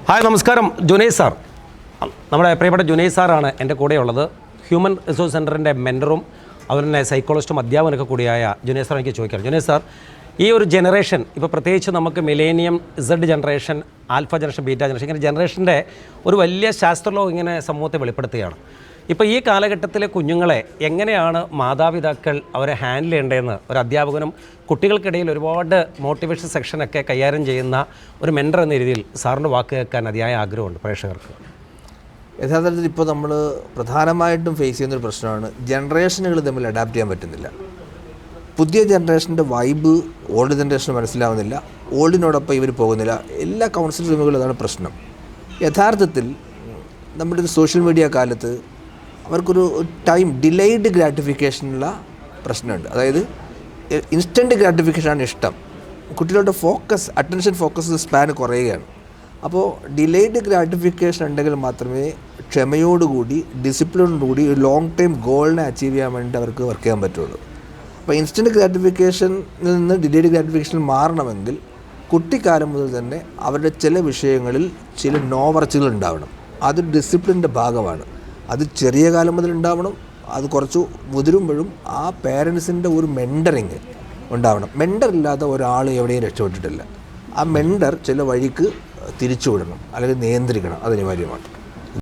Hi നമസ്കാരം. Junaiz sir, നമ്മുടെ പ്രിയപ്പെട്ട ജുനൈസ് സാറാണ് എൻ്റെ കൂടെയുള്ളത്. ഹ്യൂമൻ റിസോഴ്സ് സെൻ്ററിൻ്റെ മെൻറ്ററും അതുപോലെ തന്നെ സൈക്കോളജിസ്റ്റും അധ്യാപനമൊക്കെ കൂടിയായ ജുനൈസ് സാർ എനിക്ക് ചോദിക്കാം. ജുനൈസ് സാർ, ഈ ഒരു ജനറേഷൻ ഇപ്പോൾ പ്രത്യേകിച്ച് നമുക്ക് millennium, Z generation, alpha generation, beta generation, ഇങ്ങനെ ജനറേഷൻ്റെ ഒരു വലിയ ശാസ്ത്രലോകം ഇങ്ങനെ സമൂഹത്തെ വെളിപ്പെടുത്തുകയാണ്. ഇപ്പോൾ ഈ കാലഘട്ടത്തിലെ കുഞ്ഞുങ്ങളെ എങ്ങനെയാണ് മാതാപിതാക്കൾ അവരെ ഹാൻഡിൽ ചെയ്യേണ്ടതെന്ന് ഒരു അധ്യാപകനും കുട്ടികൾക്കിടയിൽ ഒരുപാട് മോട്ടിവേഷൻ സെക്ഷനൊക്കെ കൈകാര്യം ചെയ്യുന്ന ഒരു മെൻറ്റർ എന്ന രീതിയിൽ സാറിൻ്റെ വാക്ക് കേൾക്കാൻ അതിയായ ആഗ്രഹമുണ്ട് പ്രേക്ഷകർക്ക്. യഥാർത്ഥത്തിൽ ഇപ്പോൾ നമ്മൾ പ്രധാനമായിട്ടും ഫേസ് ചെയ്യുന്നൊരു പ്രശ്നമാണ് ജനറേഷനുകൾ തമ്മിൽ അഡാപ്റ്റ് ചെയ്യാൻ പറ്റുന്നില്ല. പുതിയ ജനറേഷൻ്റെ വൈബ് ഓൾഡ് ജനറേഷന് മനസ്സിലാവുന്നില്ല, ഓൾഡിനോടൊപ്പം ഇവർ പോകുന്നില്ല. എല്ലാ കൗൺസിലിംഗ് റൂമുകളും അതാണ് പ്രശ്നം. യഥാർത്ഥത്തിൽ നമ്മുടെ ഒരു സോഷ്യൽ മീഡിയ കാലത്ത് അവർക്കൊരു ഡിലേയ്ഡ് ഗ്രാറ്റിഫിക്കേഷനുള്ള പ്രശ്നമുണ്ട്. അതായത് ഇൻസ്റ്റൻറ്റ് ഗ്രാറ്റിഫിക്കേഷനാണ് ഇഷ്ടം. കുട്ടികളുടെ അറ്റൻഷൻ ഫോക്കസ് സ്പാൻ കുറയുകയാണ്. അപ്പോൾ ഡിലേയ്ഡ് ഗ്രാറ്റിഫിക്കേഷൻ ഉണ്ടെങ്കിൽ മാത്രമേ ക്ഷമയോടുകൂടി ഡിസിപ്ലിനോടുകൂടി ഒരു ലോങ് ടൈം ഗോളിനെ അച്ചീവ് ചെയ്യാൻ വേണ്ടി അവർക്ക് വർക്ക് ചെയ്യാൻ പറ്റുള്ളൂ. അപ്പോൾ ഇൻസ്റ്റൻറ്റ് ഗ്രാറ്റിഫിക്കേഷനിൽ നിന്ന് ഡിലേയ്ഡ് ഗ്രാറ്റിഫിക്കേഷൻ മാറണമെങ്കിൽ കുട്ടിക്കാലം മുതൽ തന്നെ അവരുടെ ചില വിഷയങ്ങളിൽ ചില നോവർച്ചുകൾ ഉണ്ടാവണം. അത് ഡിസിപ്ലിൻ്റെ ഭാഗമാണ്. അത് ചെറിയ കാലം മുതൽ ഉണ്ടാവണം. അത് കുറച്ച് മുതിരുമ്പോഴും ആ പേരൻസിൻ്റെ ഒരു മെൻറ്ററിങ് ഉണ്ടാവണം. മെൻറ്റർ ഇല്ലാതെ ഒരാൾ എവിടെയും രക്ഷപ്പെട്ടിട്ടില്ല. ആ മെൻറ്റർ ചില വഴിക്ക് തിരിച്ചുവിടണം അല്ലെങ്കിൽ നിയന്ത്രിക്കണം. അത് അനിവാര്യമാണ്.